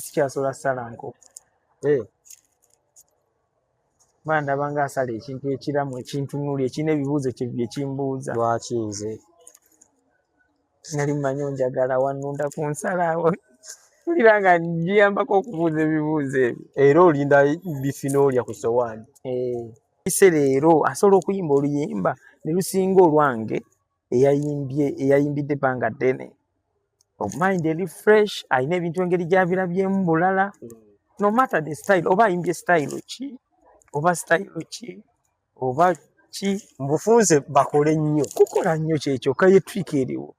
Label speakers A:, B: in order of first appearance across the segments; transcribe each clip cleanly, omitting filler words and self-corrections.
A: sikyasobola ssala nkoko. Bandaba ng'asala ekintu ekiramu ekintunuulira ekirina ebibuuzo bye kimbuuza.
B: Lwaki nze
A: nali mmanyi onjagala wannunda ku nsalaawo mpulira nga ngiyambako okubuuza ebibuuzo ebyo.
B: era olinda bifinoolya ku sowaani.
A: Ise leero asobola okuyimba oluyimba ne lusinga olwange eyayimbidde ebbanga ddene. Mind eri fresh, alina ebintu engeri gy'abirabyemu bulala. No matter the style, oba ayimbye style ki, oba style ki, oba ki.
B: Mbufunze bakole nnyo.
A: Kukola nnyo kyekyo ye trick eriwo.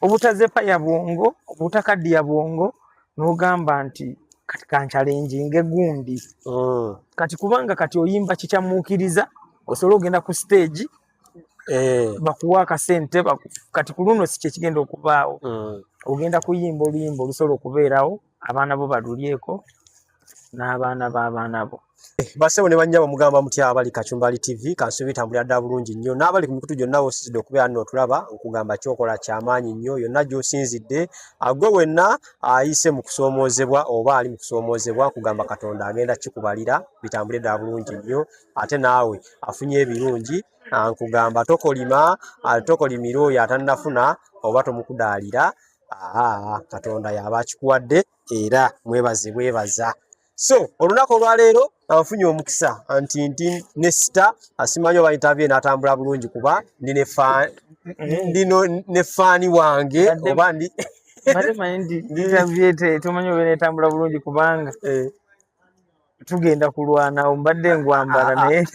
A: Obutazepa ya bwongo, obutakaddiya bwongo, n'ogamba nti kati kanchalenjinge gundi. Kati kubanga kati oyimba kikyamuukiriza, osobola ogenda ku stage, bakuwa akasente, kati ku luno si kyekigenda okubaawo. Ogenda kuyimba oluyimba olusobola okubeerawo, abaana bo balulyeko, n'abaana b'abaana bo.
B: Bassebo ne bannyabo mugamba mutya abali Kachumbali TV, kansubi tambulira ddala bulungi nnyo. N'abali ku mikutu gyonna wosizidde okubeera nno otulaba, nkugamba kyokola ky'amaanyi nnyo, yonna gy'osinzidde. Gwe wenna ayise mu kusoomoozebwa oba ali mu kusoomoozebwa, kugamba Katonda agenda kikubalira, bitambule ddala bulungi nnyo. Ate naawe afunye ebirungi, nkugamba tokolimira oyo atannafuna oba tomukudaalira. Katonda y'aba akikuwadde era mwebaza. So olunaku olwaleero nfunye omukisa nti ne sita asimanyi oba interview n'atambula bulungi kuba ndi ne faani wange oba ndi
A: interview tumanyi oba n'etambula bulungi kubanga tugenda kulwana mbadde ngwambala naye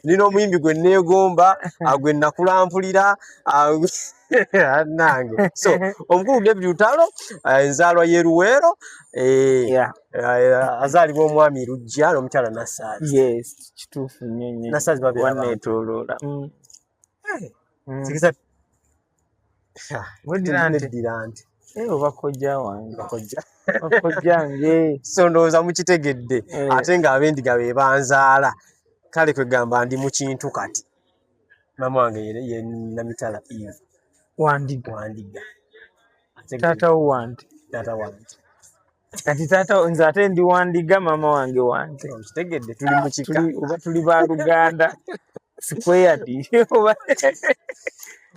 B: nina omuyimbi gwe neegomba gwe nakulampulira nange. So omukulu David Lutalo enzaalwa y'Eruweero azaalibwa omwami Lujja n'omukyala Nassaazi.
A: Yes, kituufu nnyo.
B: Nassaazi
A: wanneetooloola.
B: Sikiza
A: weddira nti oba kojja wange bakojjange.
B: So ndowooza mukitegedde ate ng'abendiga be banzaala. Kale kwegamba ndi mu kintu kati. Mama wange ye Namitala Eve Wandiga.
A: Taata wo Wante. Kati taata nze ate ndi Wandiga, mama wange Wante.
B: Kitegedde tuli mu kika.
A: Oba tuli ba Luganda squared oba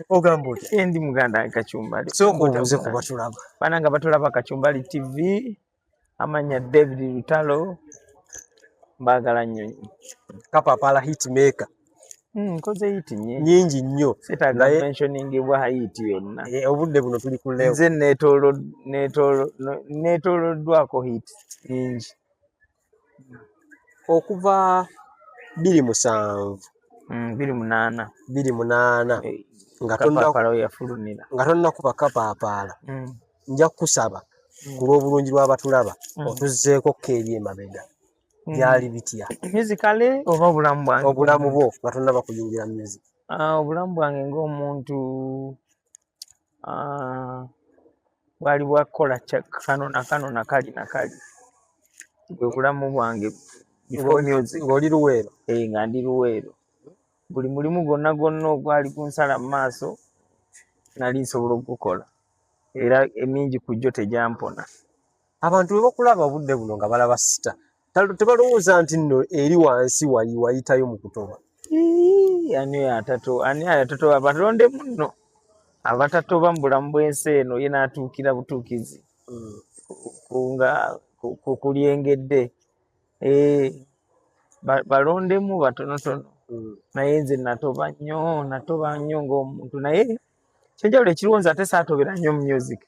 B: ogamba otya?
A: Ndi Muganda Kachumbali.
B: Sooka obuuze ku batulaba.
A: Bananga batulaba Kachumbali TV, amanya David Lutalo, mbagala nnyo.
B: Kapapala hitmaker.
A: Nkoze hit
B: nyingi nnyo.
A: Sitaaga mentioning bwa hit yonna.
B: Obudde buno tuli ku level.
A: Nze neetooloddwako hit nyingi.
B: Okuva 2007
A: 28
B: nga
A: tonnakuba
B: kapaapaala nja kukusaba ku lw'obulungi lw'abatulaba otuzzeeko keeri emabega. Byali bitya
A: musically oba obulamu bwange?
B: Obulamu bwo nga tonnaba kuyingira music.
A: Obulamu bwange ng'omuntu bwali bwakukola kano na kali bwe bulamu bwange
B: ng'oli Luweero.
A: Nga ndi Luweero. Buli mulimu gwonna ogwali kunsala mu maaso nali nsobola okugukola era emingi ku gyo tegyampona.
B: Abantu bwe bakulaba obudde buno nga balaba sita tebalowooza nti nno eri wansi wayitayo mu kutoba.
A: Ani atatoba abatonde muno abatatoba mu bulamu bw'ensi eno ye n'atuukira butuukizi kulyengedde. Balondemu batonotono naye nze natoba nnyo ng'omuntu, naye kyenjawulo ekiriwo nze ate saatobera nnyo mu music.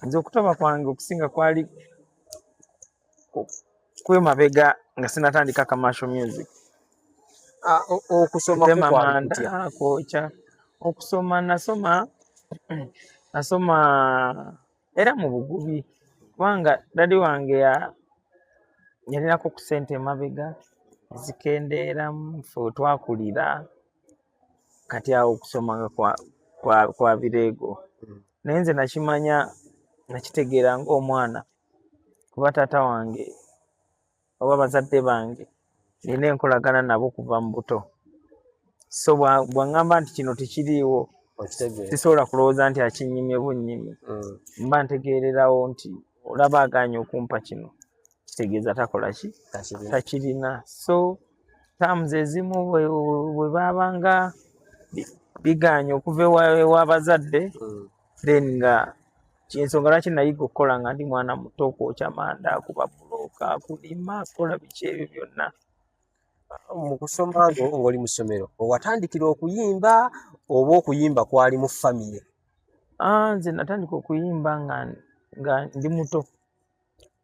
A: Nze okutoba kwange okusinga kwali kwemabega nga sinatandika commercial music.
B: Okusoma
A: kwokya okusoma nasoma era mu bugubi kubanga dadi wange yalinako ku ssente emabega zikendeeramu ffe twakulira. Kati awo okusoma nga kwa bireego naye nze nakitegeera ng'omwana kuba taata wange oba bazadde bange nina enkolagana nabo kuva mu buto. So bw'angamba nti kino tekiriiwo sisobola kulowooza nti akinyimye bunnyimi. Mba ntegeererawo nti olaba aganye okumpa kino kitegeeza takola ki takirina. So terms ezimu bwe baabanga biganye okuva ew'abazadde then nga ensonga lwaki nayiga okukola nga ndi mwana muto, okwokya manda, kuba bulooka, kulima, kola biki ebyo byonna.
B: Mu kusoma ng'oli mu ssomero owatandikira okuyimba oba okuyimba kwali mu famire?
A: Nze natandika okuyimba nga ndi muto,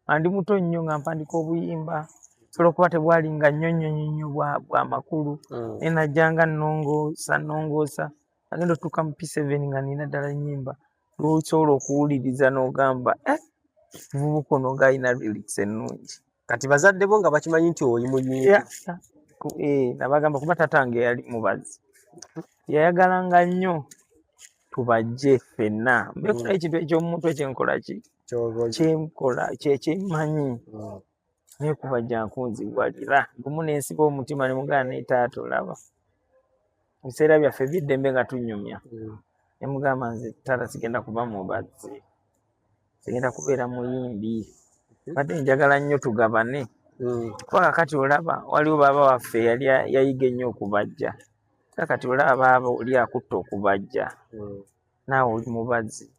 A: ndi muto nnyo nga mpandika obuyimba. Sobola okuba tebwali nga nnyonnyo bwa makulu. Naye najjanga nnongoosa agenda otuuka mu P7 nga nina ddala nnyimba lwosobola okuwuliriza n'ogamba muvubuka ono ng'alina lyrics ennungi.
B: Kati bazadde bo nga bakimanyi nti oli muyimbi?
A: Nabagamba kuba tatange yali mubazi, yayagalanga nnyo tubajje ffenna mbekola ekintu eky'omuntu ekyenkola kyekyemanyi naye kubajja nkunziwalira gumu n'ensiba omutima ne mugamba ne taata olaba ebiseera byaffe eby'eddembe nga tunyumya ne mugamba nze taata sigenda kuba mubazi, sigenda kubeera muyimbi, badde njagala nnyo tugabane. Kuba kakati olaba waliwo baaba waffe yali yayiga ennyo okubajja, kakati olaba baaba oli akutta okubajja naawe oli mubazi,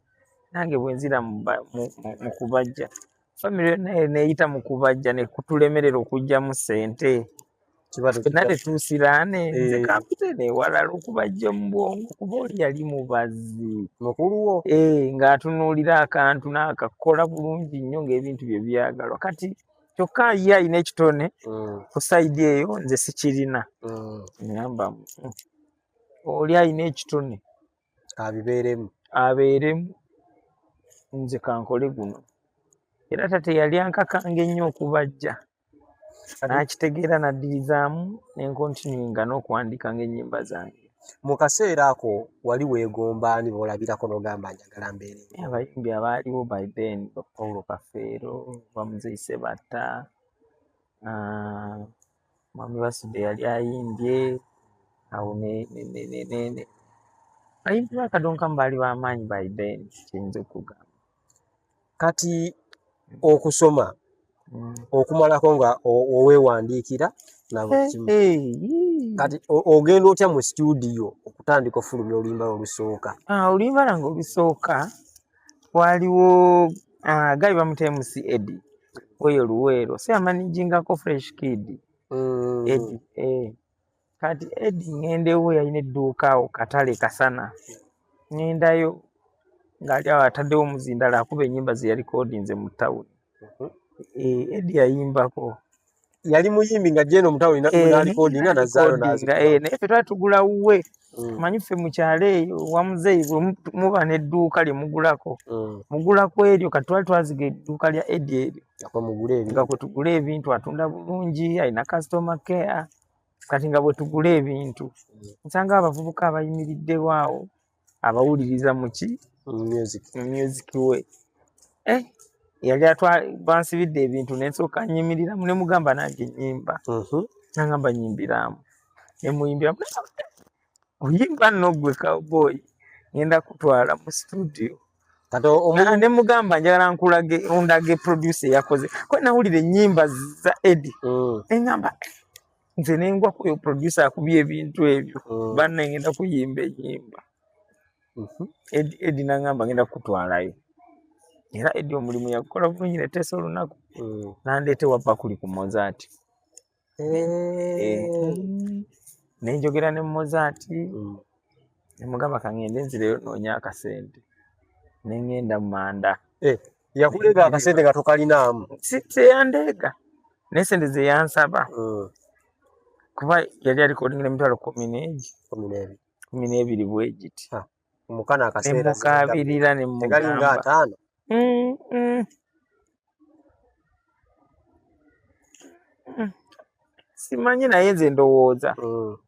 A: nange bwe nzira mu kubajja famire yonna neeyita mu kubajja ne kutulemerera okugyamu ssente. Fenna tetuusiraane nze kampitene ewalala okubajja mu bwongo kuba oli yali mubazi
B: mukuluwo
A: ng'atunuulira akantu n'akakola bulungi nnyo ng'ebintu bye byagalwa. Kati kyokka ye alina ekitone ku sayidi eyo nze sikirina. Ngamba oli alina ekitone abeeremu nze kankole guno. Era tate yali ankakanga ennyo okubajja, n'akitegeera n'addirizaamu n'enkontinuinga n'okuwandiika ng'ennyimba zange.
B: Mu kaseera ako wali weegomba ani b'olabirako n'ogamba njagala mbeere?
A: Abayimbi abaaliwo by then Paulo Kafeero, Bamuzeeyi Ssebatta, Mwami Basudde yali ayimbye awo abayimbi ba Kadonkamu baali b'amaanyi by then kiyinza okugamba.
B: Kati okusoma okumalako nga oweewandiikira kati ogenda otya mu studio okutandika ofulumya oluyimba olusooka?
A: Oluyimba lwange olusooka waliwo Gabi bamutera MC Eddie oyo Luweero, so yamanijingako Fresh Kid Eddie. Kati Eddie ngenda ewe yalina edduuka awo Katale Kasana, ngendayo ng'ali awo ataddewo omuzindala akuba ennyimba ze yalikodinze mu tawuni. Eddie yayimbako,
B: yali muyimbi nga jeno mutawuni n'alikodinga nazaayo
A: naye ffe twali tugula wuwe. Manyi ffe mu kyalo eyo Wamuzeeyi bwe muba n'edduuka lye mugulako mugulako eryo. Kati twali twaziga edduuka lya Eddie eryo nga kwe tugula ebintu, atunda bulungi, alina customer care. Kati nga bwe tugula ebintu nsanga abavubuka abayimiriddewo awo abawuliriza mu music we. Yali bansibidde ebintu nensooka nyimiriramu ne mugamba nange nnyimba. Nangamba nyimbiramu ne muyimbiramu, oyimba nno ggwe cowboy, ngenda kutwala mu studio. Ne mugamba njagala ondage producer yakoze kwe nawulira ennyimba za Eddie. Engamba nze nengwa ku producer akubye ebintu ebyo banna ngenda kuyimba ennyimba. Eddie nangamba ngenda kutwalayo. Era Eddie omulimu yagukola bulungi ne Teesa olunaku nandeeta ewa Bakuli ku Mozart. Nenjogera ne Mozart ne mugamba kangende nzireyo noonya akasente. Ne ngenda mu Manda.
B: Yakuleega akasente nga tokalinaamu?
A: Teyandeega naye sente ze yansaba kuba yali alikodingira emitwalo 12 bwegiti.
B: Omukana akaseera
A: nemukabirira ne mugamba simanyi naye nze ndowooza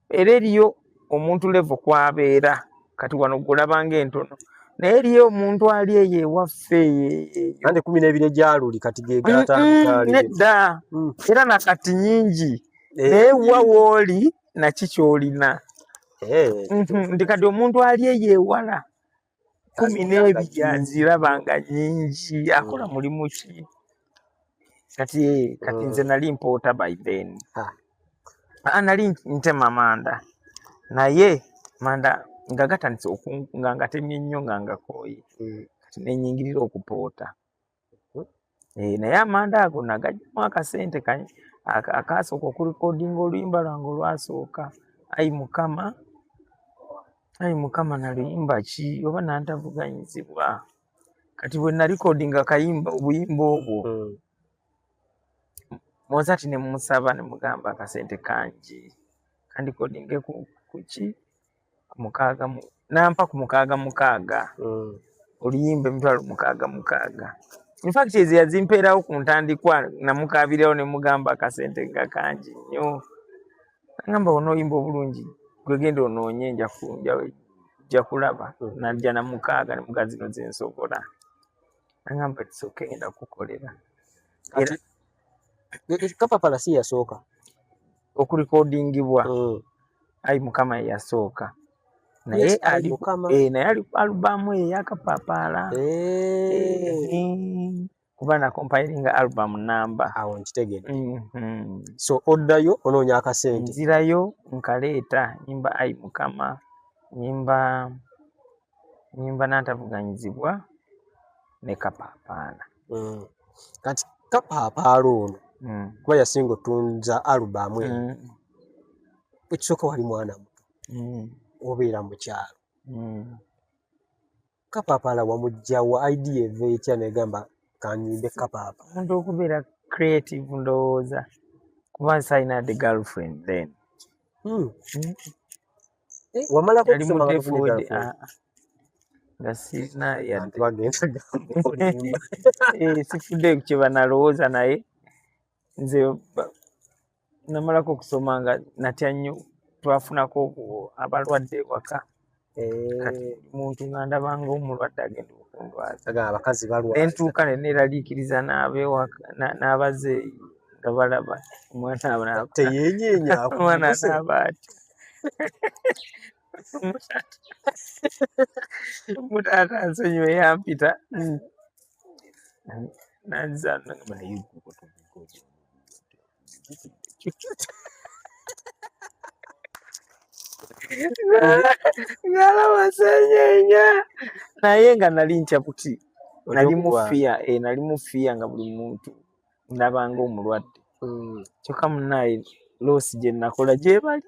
A: era eriyo omuntu levo kwabeera kati wano gulabanga entono naye eriyo omuntu ali eyo ewaffe
B: ande 12 egyaluli kati
A: nedda era nakati nyingi naye wa wooli naki kyolina Ndi kati omuntu ali eyewala 12 azirabanga nyingi akola mulimu ki kati nze nali mpoota by then nali ntema manda naye manda nga gatandise nga ngatemye nnyo nga ngakooye kati nenyingirira okupoota naye amanda ago nagajjamu akasente akasooka okurekodinga oluyimba lwange olwasooka ayi mukama naluyimba ki oba nantavuganyizibwa kati bwe nalikodinga obuyimba obwo Mozart ne musaba ne mugamba akasente kangi kandikodinge kuki nampa ku 666 oluyimba emitwalo 666 in fact ezi yazimpeerawo ku ntandikwa namukabirawo ne mugamba akasente nga kangi nnyo ngamba onoyimba obulungi gwegenda onoonye nja kulaba najja na 6 ne mugazi no zensobola ngamba kisoke ngenda kukolera era
B: Kapapala si yasooka
A: okurekodingibwa ayi mukama yasooka naye ali alubamu eyakapapala kuba na compiling album number
B: awo nkitegedde so oddayo onoonya akasente
A: nzirayo nkaleeta nyimba ayi mukama nyimba nantavuganyizibwa ne kapapala
B: kati kapapala ono kuba yasinga otunza alubamu ekisooka wali mwana muto obeera mu kyalo kapapala wamugjawa idea eva etya negamba kanyimbe kapapa
A: omuntu okubeera creative ndowooza kuba sayina the girlfriend then
B: wamalako okusoma
A: nga sirina sifudde kye banalowooza naye nze namalako okusoma nga natya nnyo twafunako abalwadde ewaka kati muntu nga ndabanga omulwadde agenda okundwaza
B: abakazi balwadde
A: nentuuka neneeraliikiriza n'abazeeyi nga balaba omwana
B: teyenyeenya
A: anaaba atyo mutaata nsonyiwe yampita ngalaba senyeenya naye nga nali ntya buti nali mufiya nga buli muntu ndabanga omulwadde kyokka munnaye loosi gye nakola gye bali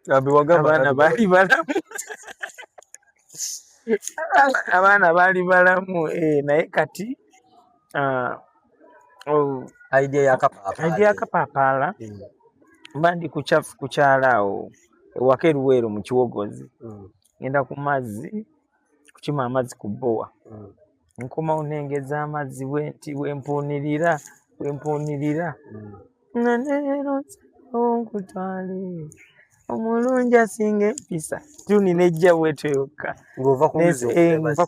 A: abaana baali balamu abaana baali balamu naye kati
B: idea
A: yakapapala mba ndi kukyala awo ewaka eruweero mu kiwogozi ngenda ku mazzi kukima amazzi ku bbowa nkomawo nengeza amazzi bwempuunirira naneero nkutwale omulungi asinga empisa tuni nejja bwetyo yokka
B: ng'ova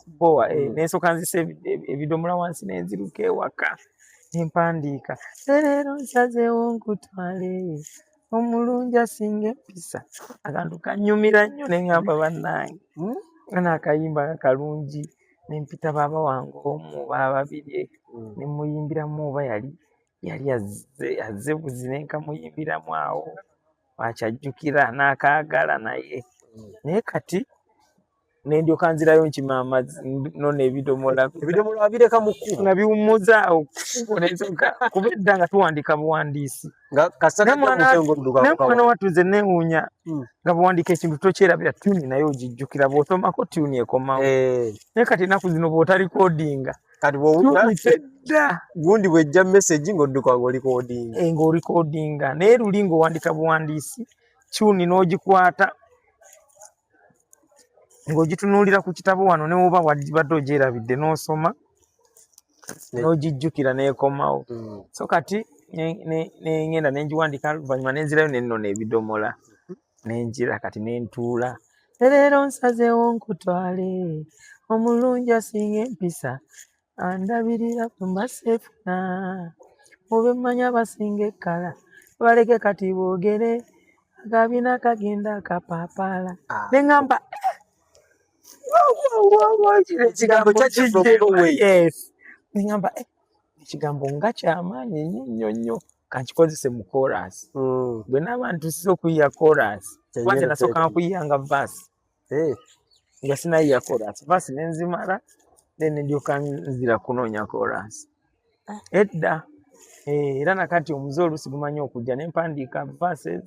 A: ku bbowa nensooka nzisa ebidomola wansi nenziruka ewaka nempandiika leero nsazeewo nkutwale omulungi asinga empisa akantu kannyumira nnyo neŋŋamba bannange naakayimba kalungi nempita baaba wange omu bababiri nemuyimbiramu oba yali azze buzi nenkamuyimbiramu awo akyajjukira n'akaagala naye kati nendyoka nzirayo nkima amazzi nona ebidomola
B: babireka mu kkubo
A: nga biwummuza awo kuba edda nga tuwandiika buwandiisi nemwana watuze newuunya nga buwandiika ekintu tokyerabira tuni naye ogijjukira bw'osomako tuni ekomawo naye kati ennaku zino bw'otarikoodinga tedda
B: gundi bw'ejja message ng'odduka
A: ng'orikoodinga naye luli ng'owandika buwandiisi tuni n'ogikwata ng'ogitunuulira ku kitabo wano ne woba badde ogyerabidde n'osoma n'ogijjukira n'ekomawo so kati ngenda nengiwandika luvannyuma nenzirayo nenona ebidomola nenjira kati nentuula leero nsazeewo nkutwale omulungi asinga empisa andabirira kumbasefuna obe mmanya abasinga ekkala baleke kati boogere Akabina kagenda kapapala. Ne ngamba
B: ekigambo kyakivudde.
A: Yes. Ne ngamba ekigambo nga kyamaanyi nnyo kankikozese mu chorus. Bwe naaba ntuusiza okuyiya chorus kubanga nasooka kuyiyanga verse. Nga sinayiya chorus verse ne nzimala then ndyoka nzira kunoonya chorus. Edda era nakati omuze oluusi gumanyi okujja ne mpandiika verses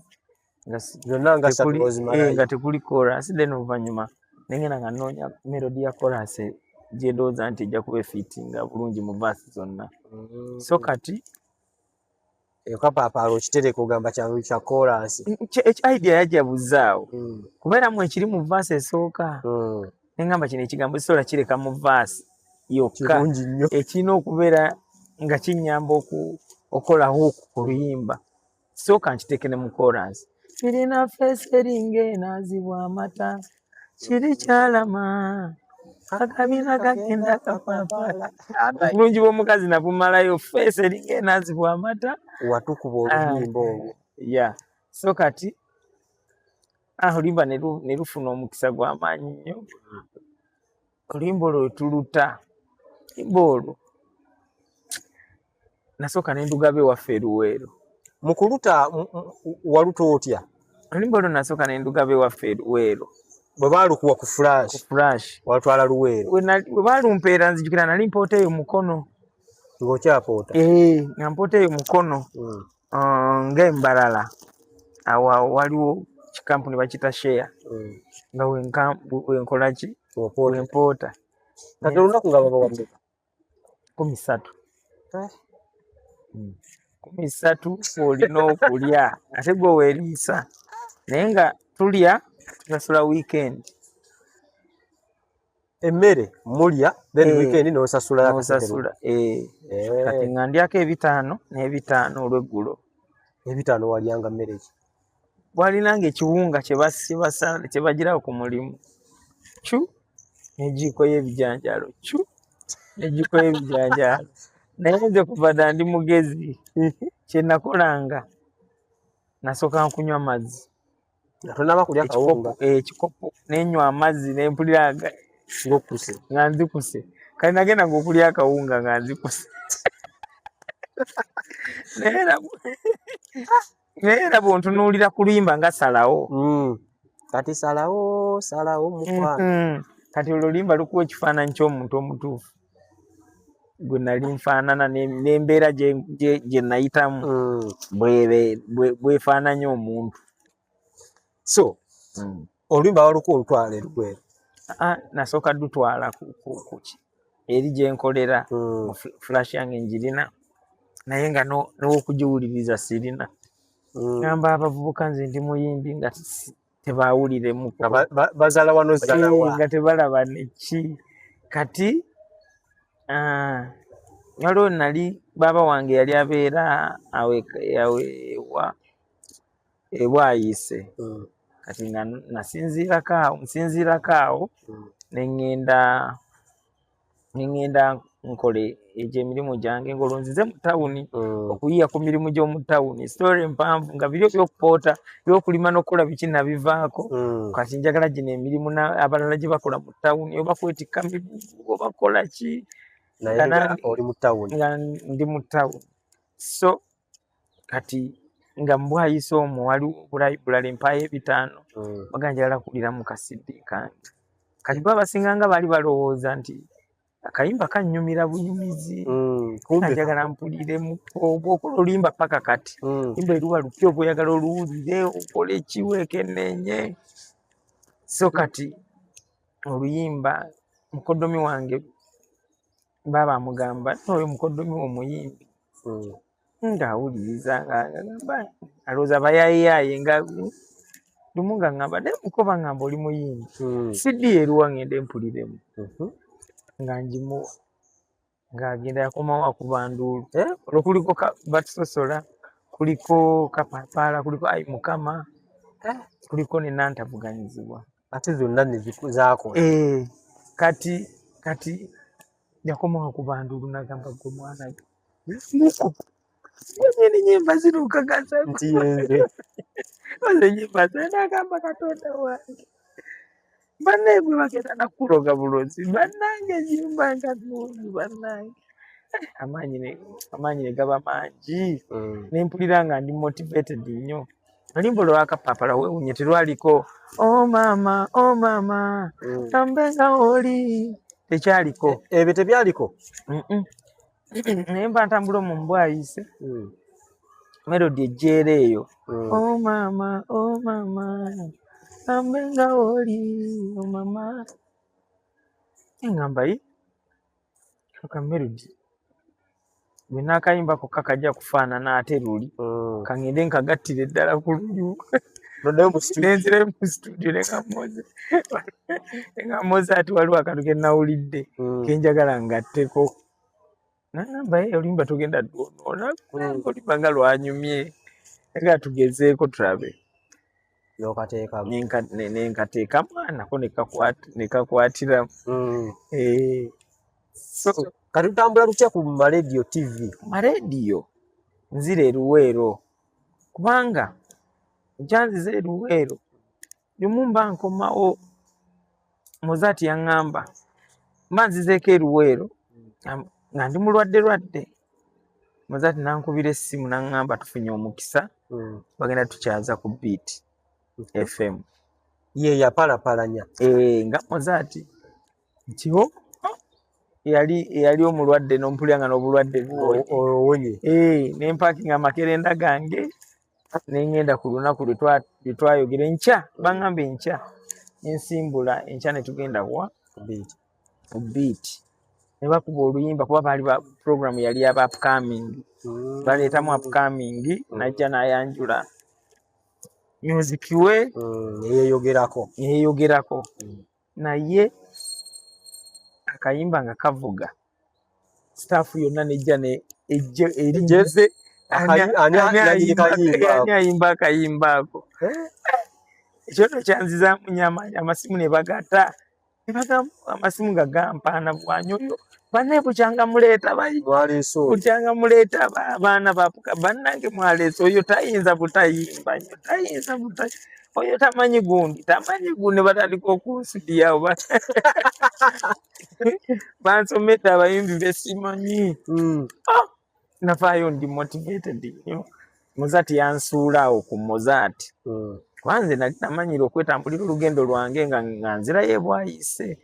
A: nga tekuli chorus then oluvannyuma ne ngenda nga nnoonya melody ya chorus gye ndowooza nti ejja kuba efittinga bulungi mu verse zonna. So kati
B: kapapala okitereka ogamba kyangu kya chorus.
A: Idea yajja buzaawo kubeeramu ekiri mu verse esooka ne ngamba kino ekigambo sisobola kireka mu verse yokka ekirina okubeera nga kinyamba okolaho ku luyimba. Sooka nkiteeke ne mu chorus. Kirina feesi eringa enaazibwa amata kiri kyalama akabina kagenda kapapala. Obulungi bw'omukazi nabumalayo feesi eringa enaazibwa amata
B: watukuba oluyimba olwo.
A: So kati oluyimba ne lufuna omukisa gw'amaanyi nnyo. Oluyimba olwo tuluta oluyimba olwo nasooka ne ndugabe waffe Luweero.
B: Mu kuluta waluta otya?
A: Oluyimba olwo nasooka ne ndugabe waffe Luweero.
B: Bwe baalukuwa ku flash walutwala Luweero.
A: Bwe baalumpeera nzijukira nali mpoota eyo mukono.
B: Ng'okyapoota?
A: Nga mpoota eyo mukono ng'embalala. Awo waliwo kikampuni bakita share nga wenkola ki wempoota.
B: Kati olunaku nga baba wameka?
A: 13. 13 olina okulya ate gwe weeriisa naye nga tulya tusasula weekend.
B: Emmere mulya then weekend n'osasula.
A: Kati nga ndyako 5 n'ebitaano olw'eggulo.
B: 5 walyanga mmere ki?
A: Bwalinanga ekiwunga kye bagirawo ku mulimu n'ejiiko y'ebijanjaalo n'ejiiko y'ebijanjaalo. Naye nze kuva dda ndi mugezi kye nakolanga nasooka nkunywa mazzi.
B: Tonaba kulya kawunga?
A: Ekikopo nenywa amazzi ne mpulira nga nzikuse. Kale nagenda ng'okulya akawunga nga nzikuse. Naye era bw'ontunuulira ku luyimba nga salawo.
B: Kati salawo mukwano.
A: Kati oluyimba lukuwa ekifaananyi ky'omuntu omutuufu gwe nali nfaanana n'embeera gye nayitamu bwefaananya omuntu.
B: So oluyimba walukuwa olutwala Luweero?
A: Nasooka dutwala kuki eri gye nkolera mu flash yange njirina naye nga n'okugiwuliriza sirina. Ngamba abavubuka nze ndi muyimbi nga tebaawuliremu
B: bazaala wano zaalawa
A: nga tebalaba neki. Kati waliwo nali baaba wange yali abeera Bwayiise. Kati nga nsinziirako awo ne ngenda nkole egyo emirimu gyange ng'olwonzize mu tawuni okuyiya ku mirimu gy'omu tawuni. Story mpanvu nga biri by'okupoota by'okulima n'okukola biki nabivaako. Kati njagala gino emirimu abalala gye bakola mu tawuni oba kwetikka migugu oba kola ki.
B: Naye oli mu tawuni?
A: Nga ndi mu tawuni. So kati nga mu Bwayiise omwo waliwo library empaayo 5 baga njagala kuwulira mu kasidi kange. Kati bo abasinganga baali balowooza nti akayimba kannyumira bunyumizi njagala mpuliremu obwokola oluyimba paka kati yimba eruwa lupya oba oyagala oluwulire okole ekiweekenneenye. So kati oluyimba mukoddomi wange baba amugamba oyo mukoddomi omuyimbi ng'awuliriza ng'agamba alowooza bayaayiyaye nga lumu nga ngamba naye mukoba ngamba oli muyimbi siddi eruwa ngende mpuliremu nga ngimuwa ng'agenda yakomawo akuba nduulu. Olwo kuliko batusosola kuliko kapapala kuliko ayi mukama kuliko ne nantavuganyizibwa
B: ate zonna zaako.
A: Kati yakomawo akuba nduulu n'agamba gwe mwana muko nyene nyemba zirukagaza
B: nti yenze
A: Bazenyimba n'agamba Katonda wange bannaye gwe bagenda nakuloga bulozi bannange nyimba nga nnungi bannange amaanyi ne gaba mangi nempulira nga ndi motivated nnyo oluyimba olwakapapala wewunye terwaliko oh mama kambe nga oli tekyaliko
B: ebyo tebyaliko
A: naye mba ntambula mu mbwayise melody ejjeera eyo oh mama kambe nga oli oh mama engamba yi aka melody bwe naakayimbako kakajja kufaanana ate luli kangende nkagattire ddala ku lulyu nenzirayo mu studio nengamoze ati waliwo akantu ke nawulidde kenjagala ngatteko nagamba oluyimba tugenda dwonoona oluyimba nga lwanyumye nga tugezeeko tulabe nenkateekamu nako nekakwatiramu
B: kati tutambula tutya ku maradio tv
A: maradio nzira eruweero kubanga nkyanziza eruweero lumu mba nkomawo Mozati yaŋŋamba mba nzizeeko eruweero nga ndi mulwadde Mozati nankubira essimu naŋŋamba tufunye omukisa bagenda tukyaza ku Beat FM
B: ye yapalapalanya
A: nga Mozati ntiwo yali omulwadde n'ompulira nga n'obulwadde
B: owonye
A: nempakinga amakerenda gange nengenda ku lunaku lwe twayogera enkya baŋŋamba enkya ensimbula enkya ne tugenda wa ku Beat ne bakuba oluyimba kuba baali program yali yaba upcoming baleetamu upcoming najja n'ayanjula music we yeeyogerako naye akayimba nga kavuga staff yonna nejja erinze ani ayimba akayimba ako ekyoto kyanzizaamu nyamaanyi amasimu ne bagata amasimu nga gampaana bwanyi oyo banne bukyanga muleeta bukyanga muleeta abaana bapuka bannange mwaleese oyo tayinza butayimba oyo tamanyi gundi ne batandika okunsidiyawo bansomedde abayimbi besimanyi nafaayo ndi motivated nnyo Mozati yansuulaawo ku Mozati kwanze nali namanyira okwetambulira olugendo lwange nga nzirayo ebwayise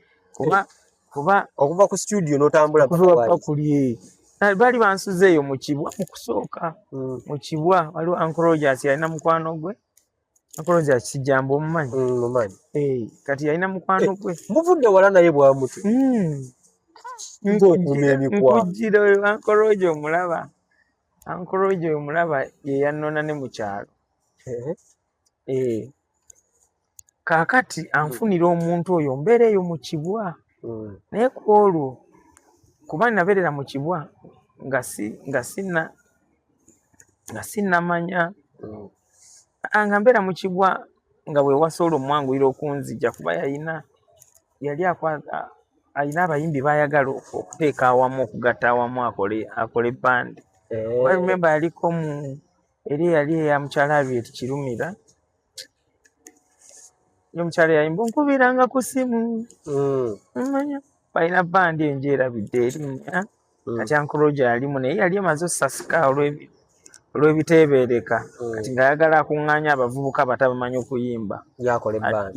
A: kuba
B: okuva ku studio n'otambula
A: kuli bali bansuzeeyo mu kibwa mu kusooka mu kibwa waliwo Uncle Rogers yalina mukwano gwe Uncle Rogers Kijambo omumanyi kati yalina mukwano gwe
B: muvudde wala naye bwamuti
A: nkujjira Uncle Roger omulaba Uncle Roger omulaba ye yannona ne mu kyalo kaakati anfunira omuntu oyo mbeera eyo mu kibwa naye ku olwo kuba nabeerera mu kibwa nga sinnamanya nga mbeera mu kibwa nga bwe wasobola omwanguyira okunzija kuba yali alina abayimbi bayagala okuteeka awamu okugatta awamu akole bandi I remember yaliko eri yali eya mukyala Harriet Kirumira omukyala yayimba onkubiranga ku simu manya balina bandi enje erabidde erinnya kati Uncle Roger yalimu naye yali emaze osasika olw'ebiteebereka kati ng'ayagala akuŋŋaanya abavubuka batabamanyi okuyimba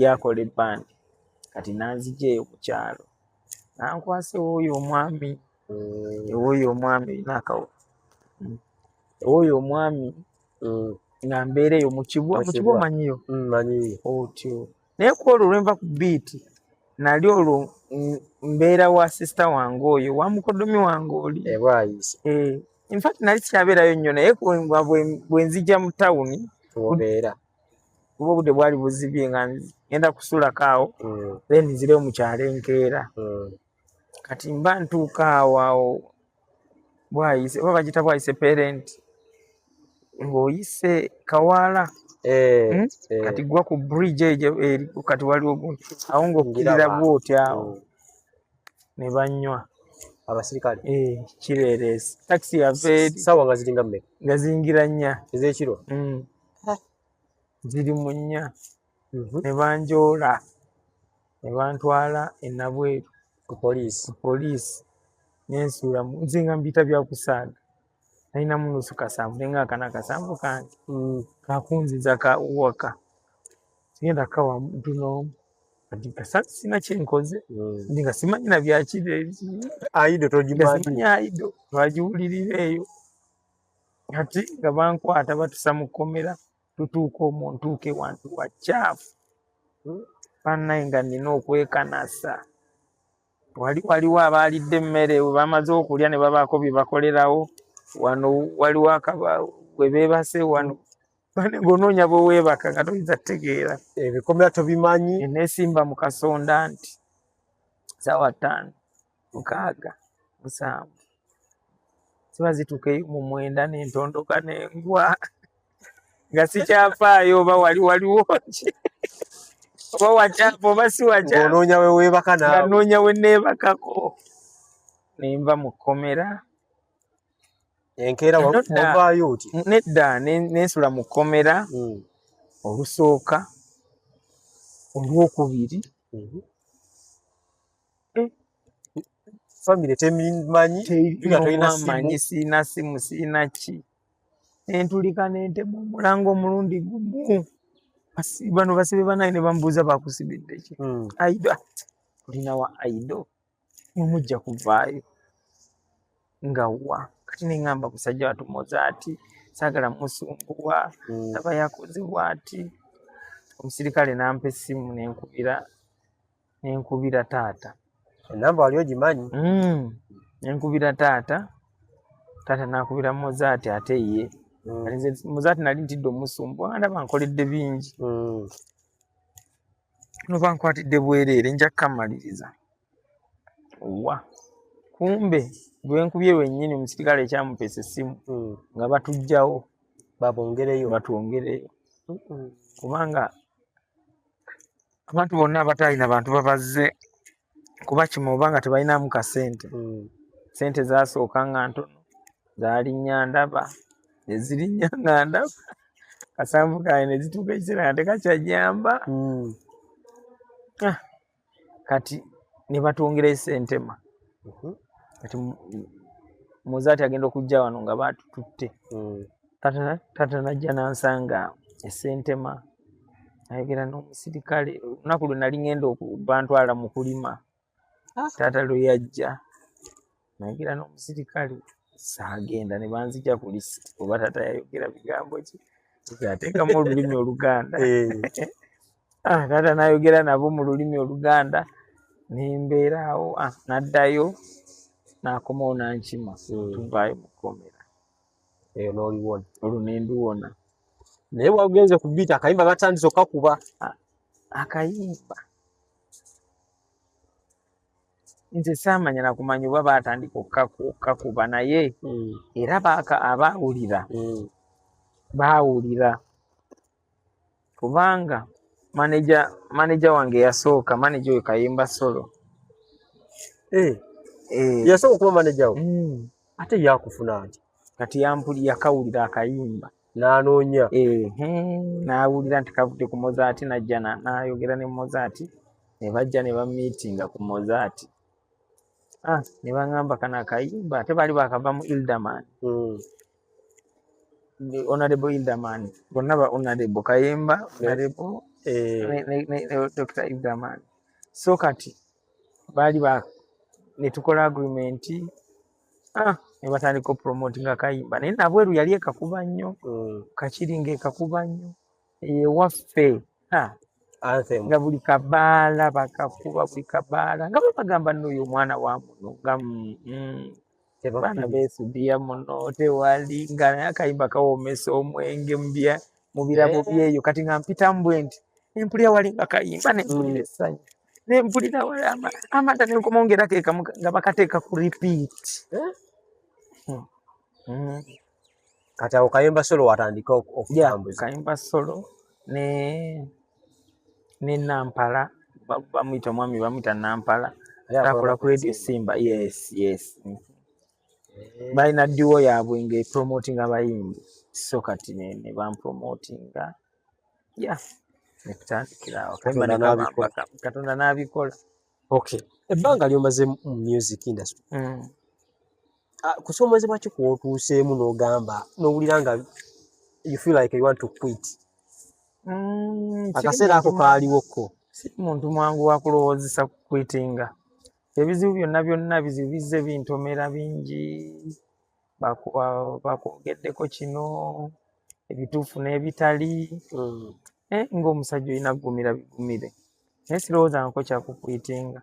A: yakola ebbandi kati nanzija eyo ku kyalo nankwasa ewooyo omwami ewooyo omwami nga mbeereyo mu kibwa omanyiyo otyo naye ku olwo olwenva ku Beat nali olwo mbeera wa sister wange oyo wa mukodomi wange oli infact nali sikyabeerayo nnyo naye bwe nzija mu tawuni kuba obudde bwali buzibye nga ngenda kusulako awo then nzireyo mu kyalo enkeera kati mba ntuuka awo bwayise oba bagita bwayise parent ng'oyise Kawaala kati gwa ku bridge ejo kati waliwo awo ng'okkirira bwoti awo ne banywa
B: abasirikale
A: kireereesi taxi yaveeri
B: sawa nga ziringa mmeka
A: nga zingira nnya
B: ez'ekiro
A: ziri mu 4 ne banjoola ne bantwala e Nabweru
B: ku poliisi
A: nensuula nze nga mbita bya kusaaga nalinamu nusu kasanvu nenga akana akasanvu kange kakunziza waka sigenda kawa muntu n'omu kati kasanvu sina kyenkoze ndi nga simanyi na byakiri
B: aido
A: simanyi aido twagiwulirira eyo kati nga bankwata batusa mu kkomera tutuuka omwo ntuuke wantu wacaafu bannaye nga nina okwekanasa waliwo abaalidde emmere we bamaze okulya ne babaako bye bakolerawo wano waliwo we beebase wano bane ng'onoonya bweweebaka nga toyinza tegeera
B: ebikomera tobimanyi
A: neesimba mu kasonda nti ssaawa 5 6 7 ziba zituuka mu 9 n'entondoka n'engwa nga sikyafaayo oba waliwo ki oba wacaafu oba si wacaafu
B: ng'onoonya weweebaka naawe
A: nga noonya we neebakako nenva mu kkomera
B: enkeera wavaayo oti
A: nedda nensula mu kkomera olusooka olwokubiri
B: famire temanyi
A: manyi siina simu siina ki nentulika nentema omulango omulundi gumu bano basibe banaye ne bamubuuza bakusibidde ki aido olina wa aido omujja kuvaayo nga wa kati neŋŋamba musajja watumoza ati saagala musumbuwa aba yakozebwa ati omusirikale nampa essimu nenkubira taata
B: enamba wali ogimanyi
A: nenkubira taata nakubira mozaati ate ye mozaati nali ntidde omusumbuwa ndaba nkoledde bingi noba nkwatidde bwereere nja kukamaliriza wa kumbe bwenkubye wennyini omusirikale ekyamupeesa essimu nga batugjawo batwongereyo kubanga abantu bonna abatalina bantu babazze kuba kima obanga tebalinamu kasente sente zasooka nga ntono zalinnya ndaba nezirinnya nga ndaba kasanvu kaye nezituuka ekiseera nga tekakyajamba kati ne batwongerayo sentema kati muzaati agenda okujja wano nga batututte taata najja nansanga esentema ayogera n'omusirikale olunaku lwe nali ngenda bantwala mu kulima taata lwe yajja nayogera n'omusirikale saagenda ne banzija ku lisiti oba taata yayogera bigambo ki ateekamu olulimi Oluganda taata nayogera nabo mu lulimi Oluganda nembeeraawo naddayo nakomawo nankima tuvaayo mu kkomera
B: eyo n'oliwona
A: olwo nendiwona
B: naye wagenze ku biita akayimba batandise okakuba
A: akayimba nze saamanya nakumanya oba baatandika okakuba naye era abaawulira baawulira kubanga maneja wange yasooka maneja oyo Kayimba Solo
B: yasooka okuba maneja wo ate yakufuna ati
A: kati yakawulira akayimba
B: n'anoonya
A: n'awulira nti kavudde ku Mozaati najja n'ayogera ne Mozaati ne bajja ne bamiitinga ku Mozaati ne baŋŋamba kano akayimba ate baali bakava mu Ildaman Honorable Ildaman bonna ba Honorable Kayimba Honorable ne Dr. Ildaman so kati baali ne tukola agreement ne batandika promoting akayimba naye Nabweru yali ekakuba nnyo Kakiringa ekakuba nnyo ewaffe nga buli kabaala bakakuba buli kabaala nga bagamba n'oyo omwana wa muno nga baana beesudiya muno tewali nga naye akayimba kawoomesa omwenge mu birabo byeyo kati nga mpitamu bwe nti nempulira wali nga kayimba nempulira essanyu nempulira wali amata nenkomongerako ekamu nga bakateeka ku repeat
B: kati awo Kayimba Solo watandika okutambuza
A: Kayimba Solo ne Nampala bamuyita omwami bamuyita Nampala akola ku Radio Simba yes balina ddiwo yaabwe nga promoting abayimbi so kati ne bampromotinga ya nekutandikira awo kemba ne kabamba Katonda n'abikola.
B: Okay, ebbanga lyomaze mu music industry kusomezebwa ki kwotuuseemu n'ogamba n'owulira nga you feel like you want to quit? Akaseera ako kaaliwoko.
A: Si muntu mwangu wa kulowoozesa kukwitinga. Ebizibu byonna bizze bintomera bingi, bakwogeddeko kino ebituufu n'ebitali ng'omusajja olina kugumira bigumire. Naye sirowoozangako kyakukwitinga.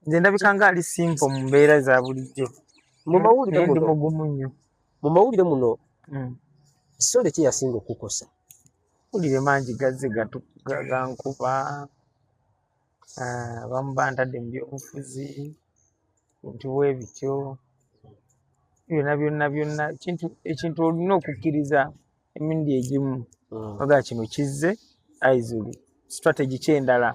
A: Nze ndabika nga ali simple mu mbeera za bulijjo. Ndi mugumu nnyo.
B: Mu mawulire muno kisole ki yasinga okukosa?
A: Mawulire mangi gazze gankuba, abamu bantadde mu byobufuzi, bintu bwe bityo. Byonna ekintu olina okukkiriza emirundi egimu oga kino kizze aizulu strategy kyendala.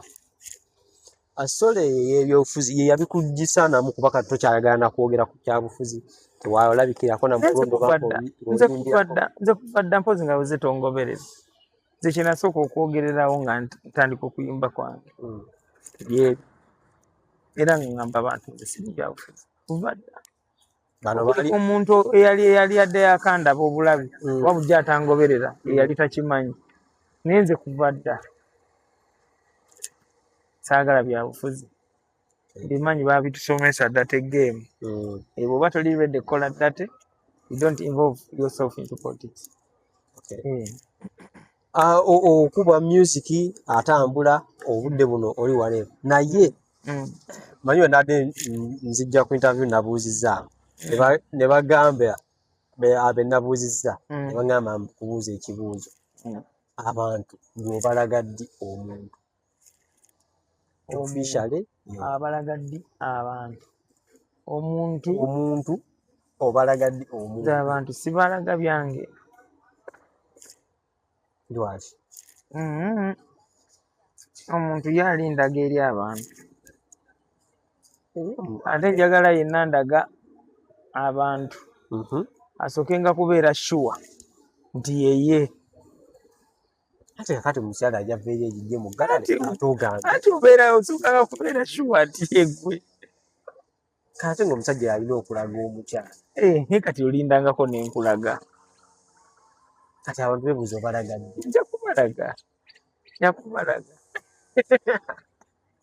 B: Asole y'ebyobufuzi ye yabikugisaanamu kuba kati tokyayagala na kwogera ku kyabufuzi tewalabikirako na mulondo
A: nze kuva dda mpozi nga bwe zitongoberera. Nze kye nasooka okwogererawo nga ntandika okuyimba kwange era ngamba abantu nze siri byabufuzi kuva dda. Omuntu eyali adde yakandaba obulabi wabujja atangoberera eyali takimanyi. Naye nze kuva dda saagala byabufuzi. Bimanyi babitusomesa data game. Bw'oba toli ready kukola data, you don't involve yourself into politics.
B: Okuba music atambula obudde buno oli walevu naye manyi wenadde nzijja ku interview nabuuzizza ne bagamba abe nabuuzizza ne bagamba kubuuza ekibuuzo abantu bw'obalaga ddi omuntu officially
A: abalaga ddi abantu omuntu
B: obalaga ddi omuntu
A: abantu sibalaga byange
B: lwaki
A: omuntu yalindaga eri abantu ate njagala yenna ndaga abantu asookenga kubeera sure nti yeye.
B: Ate kakati omukyala ajja veeri egijje mu ggala atoganga
A: ati obeera osookanga kubeera sure nti yeggwe
B: kati ng'omusajja yalina okulaga omukyala
A: naye kati olindangako n'enkulaga.
B: Kati abantu beebuuza obalaga ddi?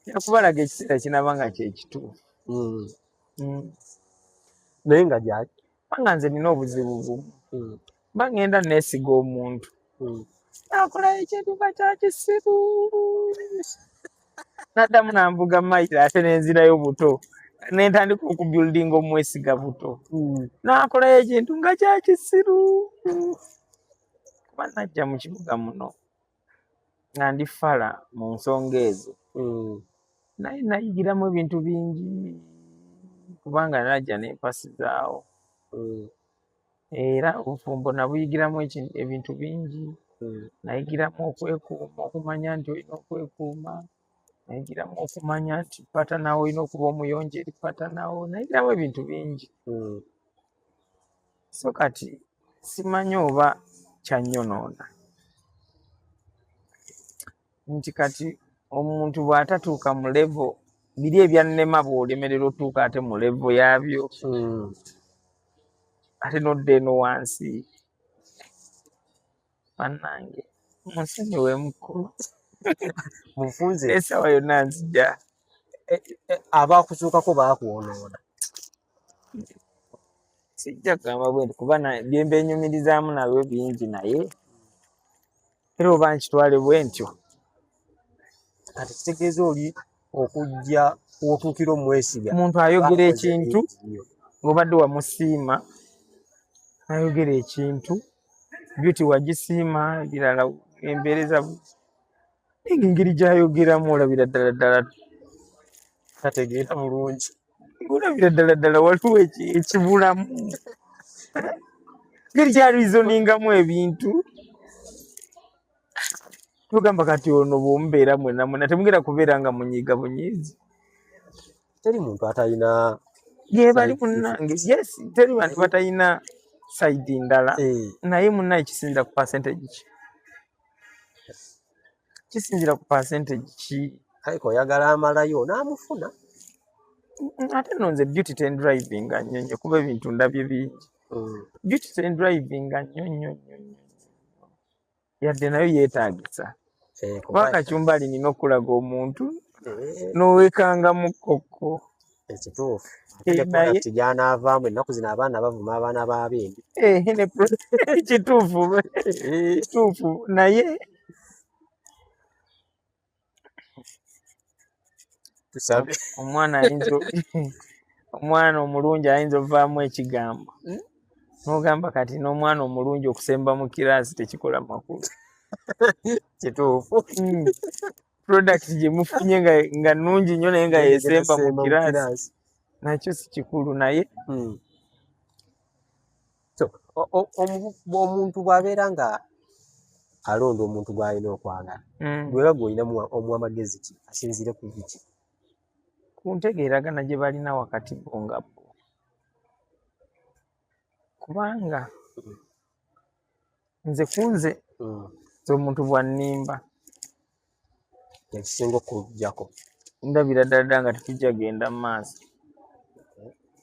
A: Yakubalaga ekiseera kinaba nga kyekituufu.
B: Naye nga gyaki
A: banga nze nina obuzibu bumu bagenda neesiga omuntu nakolayo ekintu nga kyakisiru naddamu nambuga mayiro ate nenzirayo buto nentandika okubuildinga omwesiga buto nakolayo ekintu nga kyakisiru kuba najja mu kibuga muno nga ndi fala mu nsonga ezo naye nayigiramu ebintu bingi kubanga najja nempasizaawo era obufumbo nabuyigiramu ebintu bingi. Nayigiramu okwekuuma okumanya nti olina okwekuuma, nayigiramu okumanya nti patanawo olina okuba omuyonjo eri patanawo, nayigiramu ebintu bingi. So kati simanyi oba kyanyonoona nti kati omuntu bw'atatuuka mu levo biri ebyannema bw'olemerera otuuka ate mu levo yaabyo ate nodda eno wansi bannange munsonyiwemuko
B: mufunze
A: esawa yonna nzija
B: abaakusuukako baakwonoona
A: sijja kugamba bwenti kuba byembenyumirizaamu nabyo bingi naye era oba nkitwale bwentyo
B: kati kitegeeza oli okujja otuukira omwesiga
A: omuntu ayogera ekintu ng'obadde wamusiima ayogera ekintu byoti wagisiima ebirala embeereza engeri gy'ayogeramu olabira ddala ddala
B: tategeera bulungi
A: olabira ddala ddala waliwo ekibulamu engeri gy'arizoningamu ebintu tugamba kati ono bw'omubeera mwena mwena temugenda kubeera nga munyiiga bunyiizi.
B: Teri muntu atalina
A: ye bali munnange yes teri bantu batalina side ndala naye munnaye kisinzira ku percentage ki kisinzira ku percentage ki
B: ariko oyagala amalayo n'amufuna
A: ate nno nze duty ten driving nga nnyo nnyo kuba ebintu ndabye bingi duty ten driving nga nnyo nnyo nnyo yadde nayo yeetaagisa kuba Kachumbali nina okulaga omuntu n'owekanga mu kkokko
B: ekituufu product gyanaavaamu ennaku zino abaana bavuma abaana b'abendi
A: kituufu naye
B: tusabe
A: omwana omulungi ayinza ovaamu ekigambo n'ogamba kati n'omwana omulungi okusemba mu kiraasi tekikola makulu
B: kituufu
A: product gye mufunye nga nnungi nnyo naye nga yeesemba mu kiraasi nakyo si kikulu naye
B: omuntu bw'abeera nga alonda omuntu gw'alina okwagala gwera gw'olinamu omuwa magezi ki asinziire ku biki
A: ku ntegeeragana gye balina wakati bo nga bo kubanga nze kunze omuntu bw'annimba
B: ekisinga okujjako
A: ndabira ddala nga tekijja genda mu maaso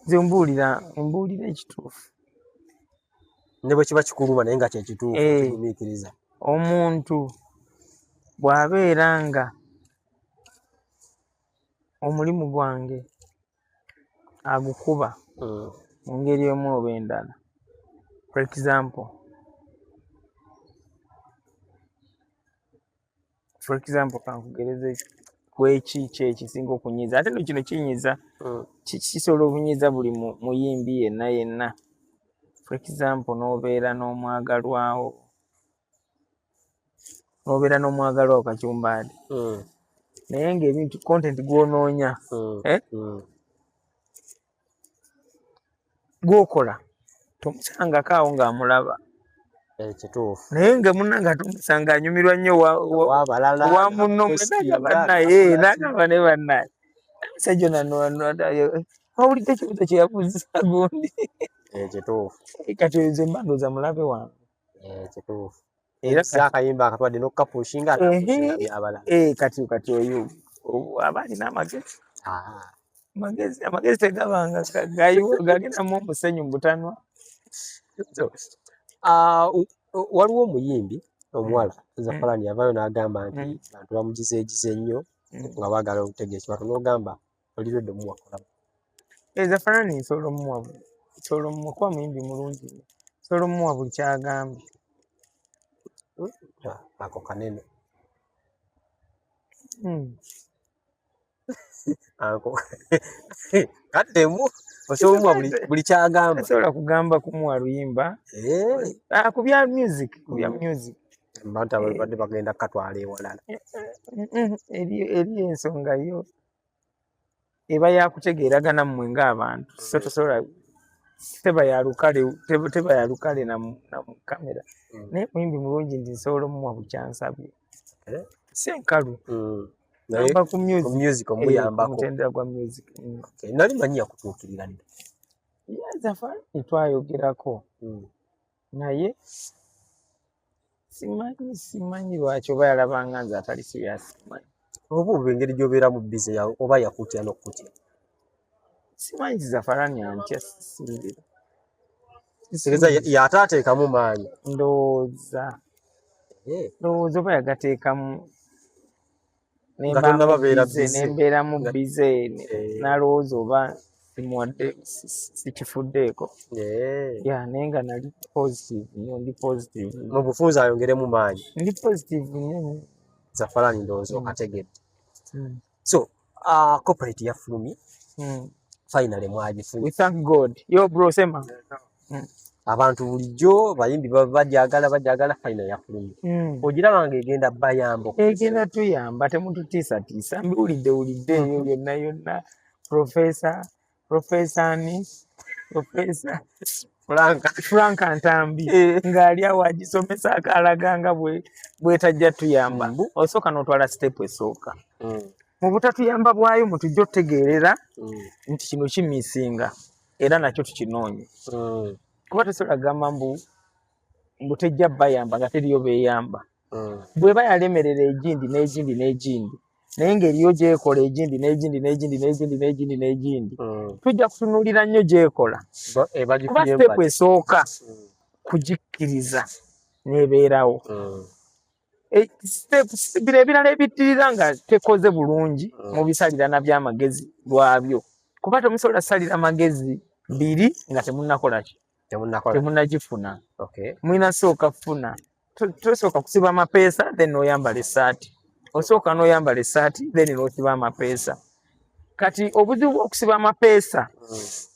A: nze mbuulira ekituufu
B: ne bwe kiba kikuluma naye nga kyekituufu kigumiikiriza
A: omuntu bw'abeera nga omulimu gwange agukuba mu ngeri emu oba endala for example kankugereze kweki ekisinga okunyiza ate no kino kinyiza kisobola obunyiza buli muyimbi yenna for example n'obeera n'omwagalwawo Kachumbali naye ng'ebintu content gw'onoonya gw'okola tomusangako awo ng'amulaba
B: ekituufu
A: naye nga munnanga tomusanga anyumirwa nnyo wa munno n'agamba ne bannaye omusajja wawulidde ekibuuzo kye yabuuzisa gundi
B: ekituufu
A: kati nze mba ndooza mulabe wange
B: ekituufu era akayimba akatwadde n'okukapushinga byabalala
A: kati oyo aba alina amagezi tegabanga gagendamu omusenyu butanwa
B: waliwo omuyimbi omuwala Zafalani yavaayo n'agamba nti bantu bamugizeegize nnyo nga baagala okutega ekiwato n'ogamba olirwedde omuwakolamu
A: Zafalani nsobola omuwa kuba muyimbi mulungi nsobola omuwa buli kyagambye
B: ako kanene kaddemu osobola omuwa buli kyagamba
A: asobola kugamba kumuwa luyimba ku bya music
B: abantu abadde bagenda kukatwala ewalala
A: eri ensonga yo eba yakutegeeragana mmwe ng'abantu so tosobola teba ya lukale na mu kamera naye muyimbi mulungi nti nsobola omuwa bukyansabye senkalu namba ku music
B: omuyambako
A: omutendera gwa music
B: nali manyi yakutuukirira nno
A: Zafalani twayogerako naye simanyi lwaki oba yalabanga nze atali serious
B: oba engeri gy'obeeramu bize oba yakutya n'okutya
A: simanyi Zafalani antya sisinzira
B: yataateekamu maanyi
A: ndowooza oba yagateekamu nembeera mu bize nalowooza oba sikifuddeeko naye nga nali positive nnyo ndi positive
B: mu bufunze ayongeremu maanyi
A: ndi positive nnyo
B: Zafalani ndowooza okategedde so corporate yafulumye finally mwagifunye
A: we thank God yo bro sema
B: abantu bulijjo bayimbi bajagala finally yafulumye ogirabanga egenda bayamba
A: egenda tuyamba temututiisatiisa mbiwulidde eyo yonna professor Frank Ntambi ng'ali awo agisomesa akalaganga bwetajja tuyamba osooka n'otwala step esooka mu butatuyamba bwayo mutujja otegeerera nti kino kimisinga era nakyo tukinoonye kuba tosobola gamba mbu tejja bayamba nga teriyo beeyamba. Bweba yalemerera egindi n'egindi n'egindi naye ng'eriyo gyekola egindi n'egindi n'egindi n'egindi n'egindi n'egindi tujja kutunuulira nnyo gyekola kuba siteepu esooka kugikkiriza n'ebeerawo. Bino ebirala ebiddirira nga tekoze bulungi mu bisalirana by'amagezi lwabyo kuba temusobola salira magezi biri nga temunnakola ki temunnagifuna. Mulina sooka kufuna tosooka kusiba amapeesa then n'oyambala essaati osooka n'oyambala essaati then n'osiba amapeesa. Kati obuzibu bw'okusiba amapeesa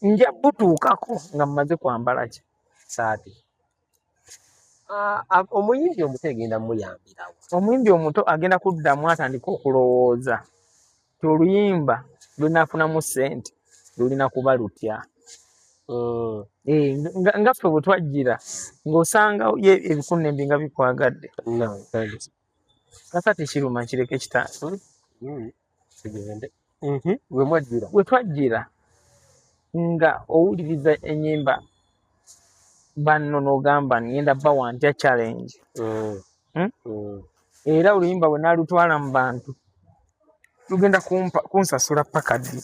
A: nja butuukako nga mumaze kwambala ki saati.
B: Omuyimbi omuto agenda muyambirawo.
A: Omuyimbi omuto agenda kuddamu atandika okulowooza ti oluyimba lunaafunamu ssente lulina kuba lutya. Nga ffe bwe twajjira ng'osanga ebikunnembi nga bikwagadde kasa tekiruma kireke kitaasa. Bwe twajjira nga owuliriza ennyimba banno n'ogamba ngenda bawa ntya challenge era oluyimba bwe naalutwala mu bantu lugenda kunsasula paka ddi,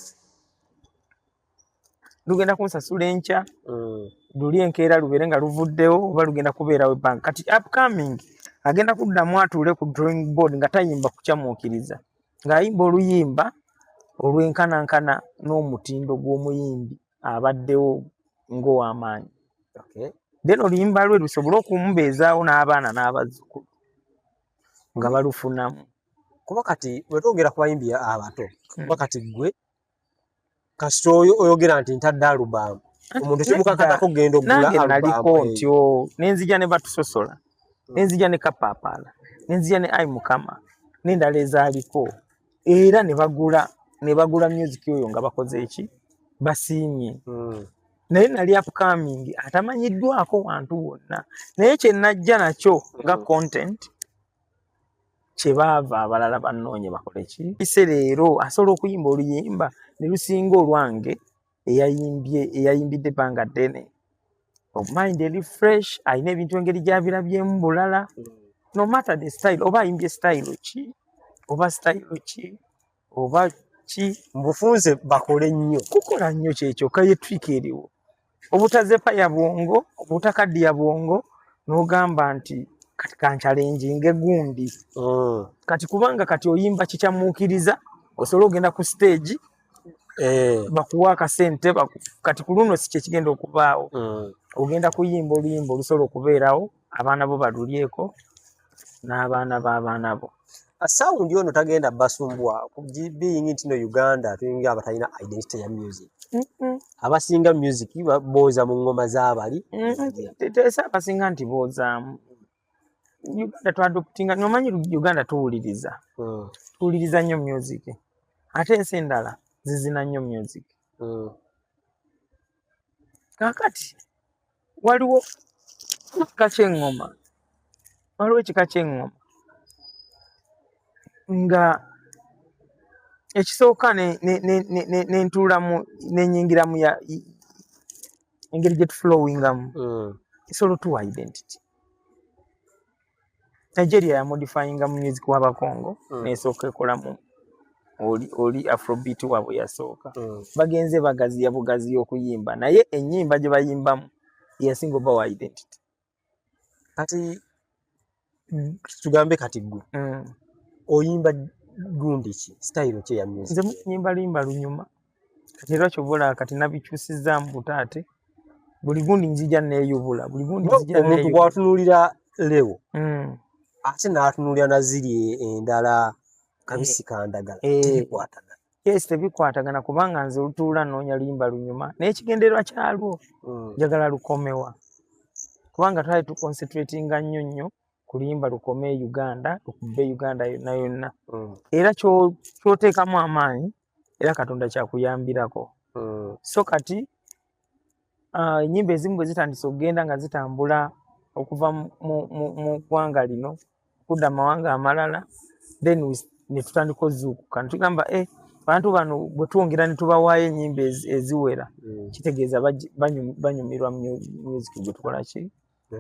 A: lugenda kunsasula enkya luli enkeera lubeere nga luvuddewo oba lugenda kubeerawo ebbanga. Kati upcoming agenda kuddamu atuule ku drawing board nga tayimba kukyamuukiriza ng'ayimba oluyimba olwenkanankana n'omutindo gw'omuyimbi abaddewo ng'ow'amaanyi. Then oluyimba lwe lusobole okumubeezaawo n'abaana n'abazzukulu nga balufunamu.
B: Kuba kati bwe twogera ku bayimbi abato kuba kati gwe kasita oyogera nti ntadde alubaamu omuntu kimukakatako kugenda okugula
A: nange naliko ntyo nenzija ne batusosola nenzija ne kapaapaala nenzija ne ayi mukama n'endala ezaaliko era ne bagula music oyo nga bakoze eki basiimye. Naye nali upcoming atamanyiddwako wantu wonna naye kye najja nakyo nga content kye baava abalala bannoonye bakole ki ise leero asobola okuyimba oluyimba ne lusinga olwange eyayimbidde ebbanga ddene. Mind eri fresh alina ebintu engeri gy'abirabyemu bulala no matter the style oba ayimbye style ki oba ki
B: mbufunze bakole nnyo
A: kukola nnyo kyekyoka ye trick eriwo obutazepa ya bwongo obutakaddiya bwongo n'ogamba nti kati kanchalenjinge gundi kati kubanga kati oyimba kikyamuukiriza osobola ogenda ku stage bakuwa akasente kati ku luno si kye kigenda okubaawo ogenda kuyimba oluyimba olusobola okubeerawo abaana bo balulyeko n'abaana b'abaana bo.
B: Sound ono tagenda basumbwa being nti no Uganda tuyinga abatalina identity ya music. Abasinga music booza mu ngoma z'abali
A: tetesa abasinga nti boozaamu Uganda twadoptinga nomanyi Uganda tuwuliriza tuwuliriza nnyo music ate ensi endala zizina nnyo music. Kakati waliwo ekika ky'eŋŋoma nga ekisooka n'entuulamu n'ennyingiramu ya engeri gye tuflowingamu esobola otuwa identity. Nigeria yamodifyinga mu music w'abakongo n'esooka ekolamu oli afrobeat waabwe yasooka bagenze bagaziya bugaziya okuyimba naye ennyimba gye bayimbamu yasinga obawa identity.
B: Kati tugambe kati gwe oyimba gundi ki style ki ya music?
A: Nze nyimba luyimba lunyuma kati era kyobula kati nabikyusizza mu butaate buli gundi nzija neeyubula buli gundi nzija
B: omuntu bw'atunuulira lewo ate n'atunuulira na ziri endala kabisi kandagala tebikwatagana.
A: Yes, tebikwatagana kubanga nze lutuula noonya luyimba lunyuma naye ekigendererwa kyalwo njagala lukomewa kubanga twali tuconcentratinga nnyo ku luyimba lukome Uganda lukubbe Uganda yonna yonna era kyoteekamu amaanyi era Katonda kyakuyambirako. So kati ennyimba ezimu bwe zitandise okugenda nga zitambula okuva mu ggwanga lino okudda amawanga amalala then ne tutandika ozuukuka ne tugamba Bantu bano bwe twongera ne tubawaayo ennyimba eziwera kitegeeza banyumirwa music gwe tukola ki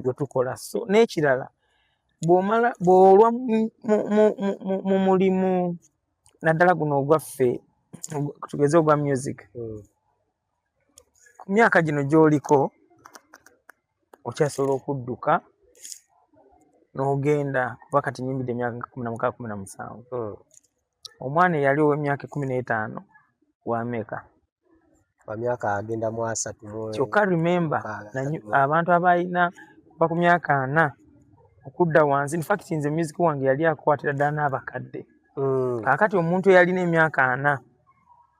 A: gwe tukola. So n'ekirala bw'olwa mu mulimu naddala guno ogwaffe tugeze ogwa music ku myaka gino gy'oliko okyasobola okudduka n'ogenda kuba kati nyimbidde emyaka 16-17 omwana eyali ow'emyaka 15 wameka
B: wa myaka agenda mu 3
A: kyokka remember abantu abalina kuva ku myaka 4 okudda wansi. In fact nze music wange yali akwatira ddala n'abakadde. Kaakati omuntu eyalina emyaka 4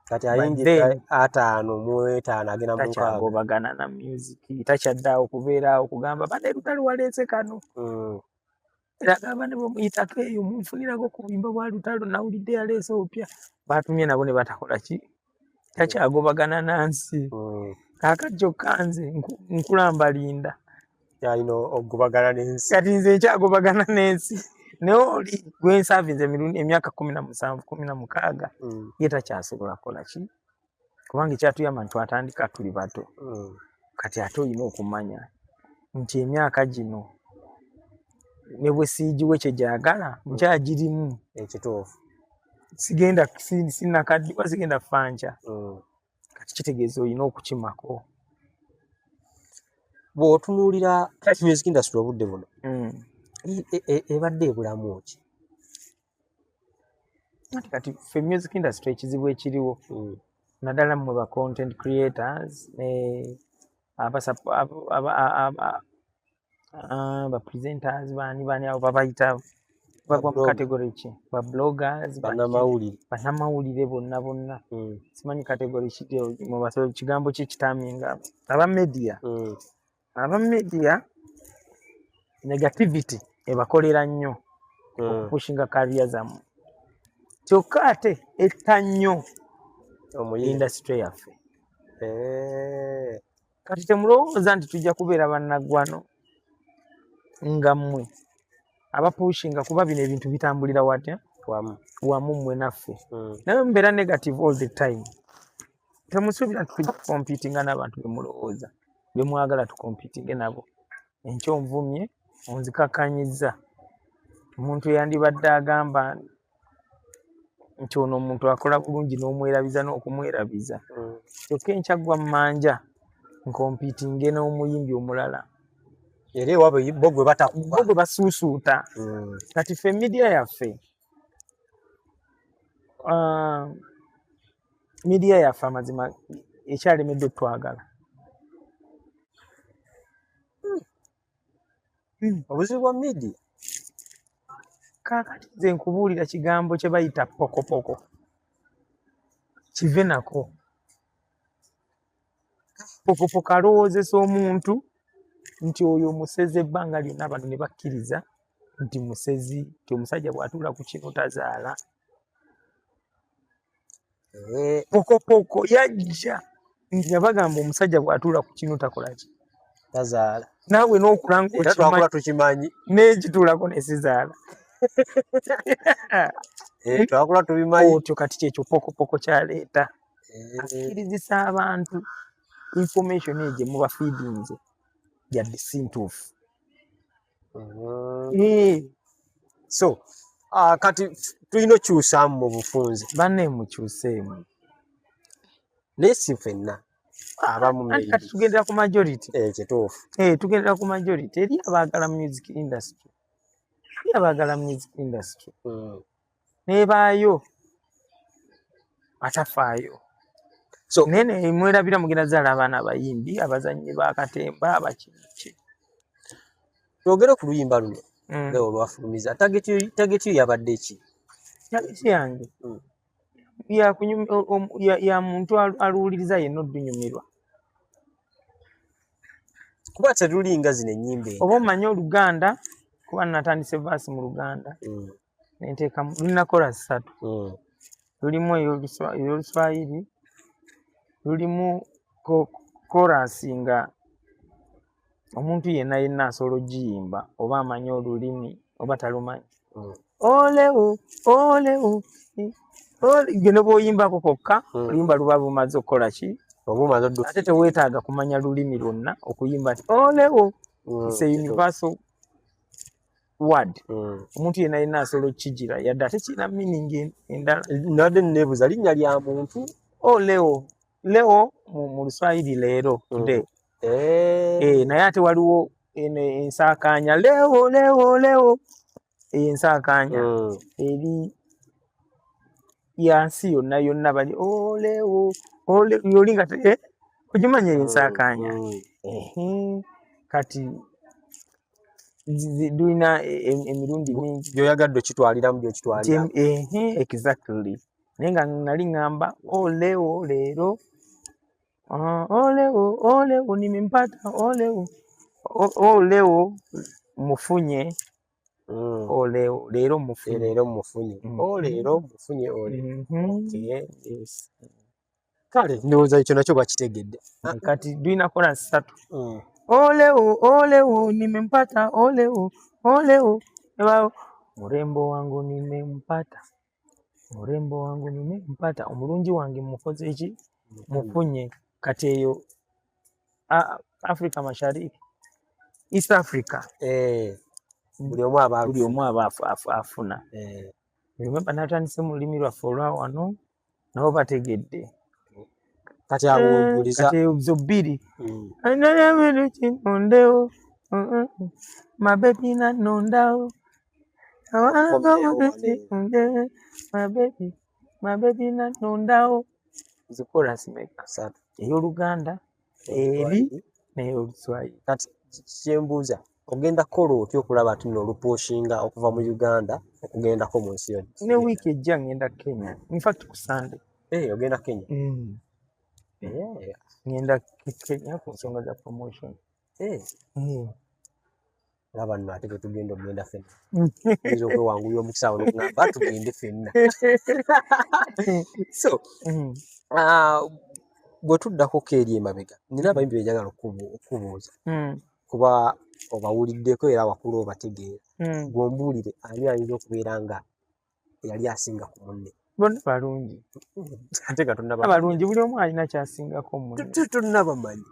B: kati ayingira 5 mu 5 agenda mu
A: takyagobagana na music, takyaddawo okubeerawo okugamba bane lutalo waleese kano. Era agamba ne bwemuyitako eyo munfunirako ku buyimba bwa lutalo nawulidde yaleese opya batumye nabo ne batakola ki takyagobagana nansi. Kaakati kyokka nze nkulamba linda
B: yalina ogubagana n'ensi
A: kati nze nkyagobagana n'ensi naye oli gwensaavinze emyaka 17-16 ye takyasobola kukola ki kubanga ekyatuyamba ntwatandika tuli bato. Kati ate olina okumanya nti emyaka gino ne bwe siigiwe kye gyagala nkyagirimu
B: ekituufu
A: sigenda sinakaddiwa sigenda fanca. Kati kitegeeza olina okukimako.
B: Bw'otunuulira music industry obudde buno ebadde ebulamu ki?
A: Kati ffe music industry ekizibu ekiriwo naddala mmwe ba content creators ba presenters bani abo babayita bagwa mu category ki ba bloggers bannamawulire bonna simanyi category ki mu basobola kigambo ki kitaminga aba media negativity ebakolera nnyo okupushinga career zammwe kyokka ate etta nnyo industry yaffe. Kati temulowooza nti tujja kubeera bannaggwano nga mmwe abapushinga kuba bino ebintu bitambulira watya wamu mmwe naffe naye mbeera negative all the time. Temusuubira tujja kukompitinga n'abantu bemulowooza bemwagala tukompitinge nabo. Enkyo nvumye onzikakkanyiza omuntu eyandibadde agamba nti ono omuntu akola bulungi n'omwerabiza n'okumwerabiza kyokka enkyaggwa mmanja nkompitinge n'omuyimbi omulala
B: era ewaabwe bo gwe batakuba
A: bo gwe basuusuuta. Kati ffe media yaffe amazima ekyalemedde otwagala.
B: Obuzibu bwa media
A: kaakati nze nkubuulira kigambo kye bayita pokopoko kive nako. Pokopoko alowoozesa omuntu nti oyo musezi ebbanga lyonna abantu ne bakkiriza nti musezi nti omusajja bw'atuula ku kino tazaala. Pokopoko yajja nti yabagamba omusajja bw'atuula ku kino takola ki
B: tazaala
A: naawe n'okulanga
B: tukimanyi
A: n'ekituulako ne sizaala.
B: twakula tubimanyi
A: otyo kati kyekyo pokopoko kyaleeta akkirizisa abantu information eyo gye muba feedinze yadde si ntuufu.
B: So kati tulina okyusaamu mu bufunze
A: banne mukyuseemu
B: naye si ffenna abamu
A: kati tugendera ku majority
B: kituufu
A: tugendera ku majority eri abaagala music industry nebaayo atafaayo.
B: So
A: naye mwerabira mugenda zaala abaana abayimbi abazannyi bakatemba abakinki.
B: twogere ku luyimba luno nga olwafulumiza tageti yabadde ki?
A: Tageti yange ya muntu aluwuliriza yenna oddunyumirwa
B: kuba terulinga zino ennyimba
A: oba omanyi Oluganda kuba natandise vaasi mu Luganda nenteeka lulina chorus 3 lulimu ey'Oluswayiri lulimu chorus nga omuntu yenna asobola ogiyimba oba amanyi olulimi oba talumanyi. Oleo gene bw'oyimbako kokka oluyimba luba bumaze okukola ki ate teweetaaga kumanya lulimi lwonna okuyimba ti olewo is a universal word omuntu yenna yenna asobola okukigira yadde ate kirina meaning endala
B: nadde neebuuza linnya lya muntu
A: olewo leo mu Luswayiri leero today naye ate waliwo ensaakaanya lewo ensaakaanya eri yansi yonna bali olewo yolinga ogimanya ensaakaanya kati dulina emirundi mingi
B: gyoyagadde okitwaliramu gyokitwalira
A: exactly naye nga nali ŋŋamba olewo leero olewo nimempata olewo mufunye olewo leero mufunye
B: leero mufunye kale ndowooza ekyo nakyo bakitegedde
A: kati dulina kola 3 olewo nimempata olewo murembo wangu nimempata omulungi wange mukoze eki mufunye kati eyo Afrika Mashariki East Africa
B: buli omu
A: aba afuna remember natandise mu lulimi lwaffe olwa wano nabo bategedde
B: kati awuguliza
A: zo bbiri anayabiri kinondewo mabebi nanondawo mabebi nanondawo zikola simeka ey'Oluganda eri n'ey'Oluswayiri
B: kati kyembuuza ogenda kukola otya okulaba ati nno olupooshinga okuva mu Uganda okugendako mu nsi yonna
A: ne wiiki ejja ngenda Kenya in fact ku Sunday
B: ogenda Kenya
A: ngenda Kenya ku nsonga za promotion
B: laba nno ate tetugenda okugenda ffenna oyinza okwewangulira omukisa wano okugamba tugende ffenna so bwe tuddako eri emabega nina abayimbi benjagala okubuuza kuba obawuliddeko era wakulu obategeera gwombuulire ani ayinza okubeera nga yali asinga ku munne
A: bonna balungi
B: ate nga
A: abalungi buli omu alina kyasingako munne
B: tonnabamanyi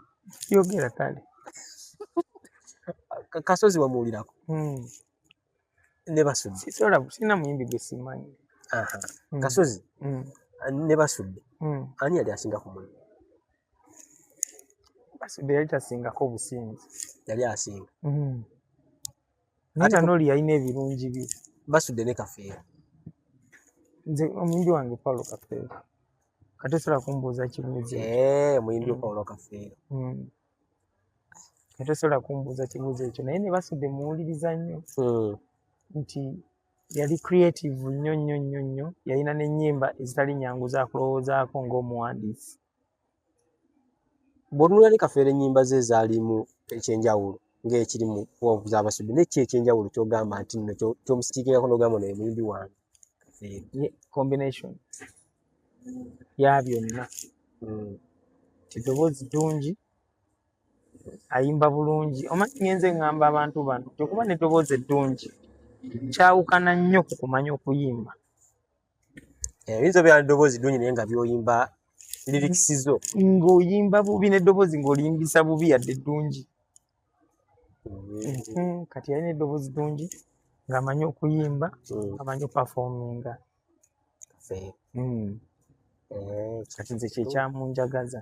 A: yogera kale
B: Kasozi wamuwulirako ne Basudde
A: sina muyimbi gwe simanyi
B: Kasozi ne Basudde ani yali asinga ku munne
A: Basudde yali tasingako businzi
B: yali asinga
A: naye noli yalina ebirungi bye
B: Basudde ne Kafeero
A: nze omuyimbi wange Paulo Kafeero kati osobola kumbuuza kibuuzo
B: muyimbi Paulo Kafeero
A: kati osobola kumbuuza kibuuzo ekyo naye ne Basudde muwuliriza nnyo nti yali creative nnyo yalina n'ennyimba ezitali nnyangu za kulowoozaako ng'omuwandiisi
B: bw'otunula ne Kafeero ennyimba ze zaalimu ekyenjawulo ng'ekiri mu kuwavu za Basudde neki ekyenjawulo ky'ogamba nti nno ky'omusitiikingako n'ogamba no ye muyimbi wange
A: combination ya byonna eddoboozi ddungi ayimba bulungi omanyi ngenze ŋŋamba abantu bano tekuba n'eddoboozi eddungi kyawukana nnyo ku kumanya okuyimba
B: ebiyinza obeera n'eddoboozi ddungi naye nga by'oyimba lirikisizo
A: ng'oyimba bubi n'eddoboozi ng'oliyimbisa bubi yadde ddungi kati yalina eddoboozi ddungi ng'amanyi okuyimba amanyi opafominga kati nze kyekyamunjagaza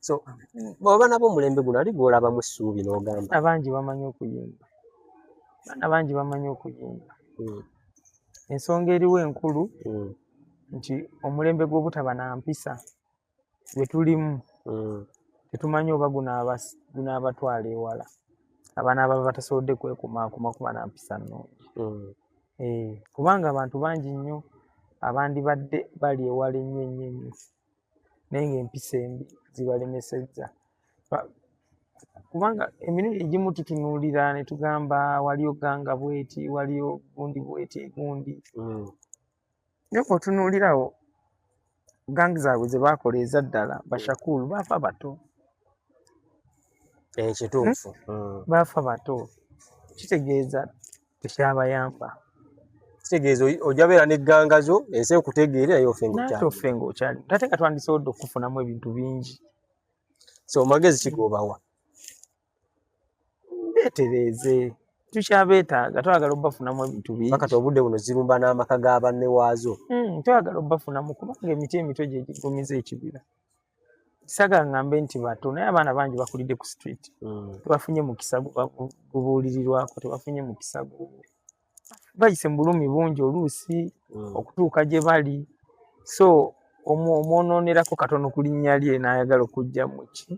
B: so bw'oba nabo omulembe guno ali gw'olabamu essuubi n'ogamba
A: abangi bamanyi okuyimba abangi bamanyi okuyimba ensonga eriwo enkulu nti omulembe gw'obutaba na mpisa gwe tulimu tetumanyi oba gunaabatwala ewala abaana ababa batasobodde kwekumaakuma kuba na mpisa nnungi kubanga abantu bangi nnyo abandibadde bali ewala ennyo naye ng'empisa embi zibalemesezza kubanga emirundi egimu tutunuulira ne tugamba waliyo ganga bweti waliyo gundi bweti egundi naye bw'otunuulirawo gangi zaabwe ze baakola ezaddala bashakulu baafa bato
B: kituufu
A: baafa bato kitegeeza tekyabayamba
B: kitegeezo ojabeera n'eggangazo ensi okutegeera naye ofengo
A: nate
B: kyali
A: ofengo okyali ate nga twandisobodde okufunamu ebintu bingi
B: so magezi kigobawa
A: beetereeze tukyabeetaaga twagala obbafunamu ebintu bingi
B: bakati obudde buno zirumba n'amaka ga banne waazo
A: twagala obbafunamu kubanga emiti emito gye gigumiza ekibira kisaga ngambe nti bato naye abaana bangi bakulidde ku street tebafunye mukisa gubuulirirwako tebafunye mukisa bayise mu bulumi bungi oluusi okutuuka gye bali so omwononerako katono ku linnya lye n'ayagala okugjamu ki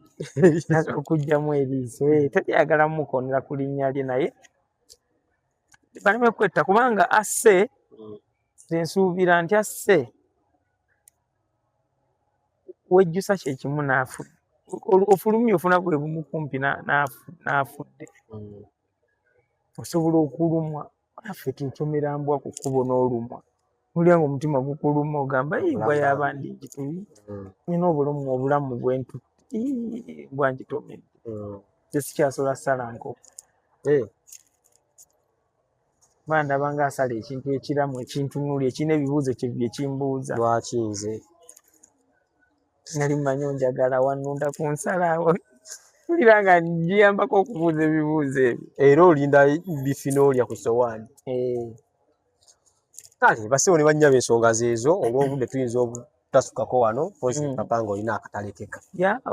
A: okugjamu eriiso teryagala mukonera ku linnya lye naye baleme kwetta kubanga asse nsuubira nti asse wejjusa kyekimu n'afudde ofulumya ofuna bwe bumu kumpi n'afudde osobola okulumwa affe tutomera mbwa ku kkubo n'olumwa olya nga omutima gukuluma ogamba mbwa y'abandi ngitubi nina obulamu bwentutte mbwa ngitomedde tesikyasobola ssalankoko bandaba nga asala ekintu ekiramu ekintunuli ekirina ebibuuzo bye kimbuuza
B: lwaki nze
A: nali mmanyi onjagala wannunda ku nsalaawo mpulira nga ngiyambako okubuuza ebibuuzo ebyo
B: era olinda bifi n'olya ku sowaani kale basewo ne bannyaba ensonga zeezo olw'obudde tuyinza obutasukako wano pozi papa nga olina akatalekeka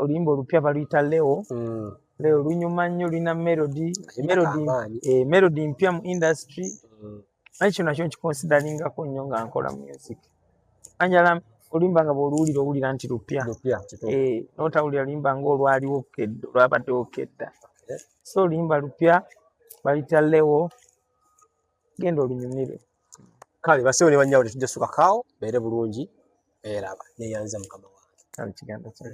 A: oluyimba olupya baluyita leo lunyuma nnyo lulina melody mpya mu industry naye kino nakyo nkikonsidaringako nnyo nga nkola music anjala oluyimba nga bw'oluwulira owulira nti lupya n'otawulira luyimba ng'olwaliwo okedde olwabadde okedda so oluyimba lupya baluyita leo genda olunyumire
B: kale basewo ne bannyawo tetujja sukakaawo beere bulungi eraba neeyanza mukama wange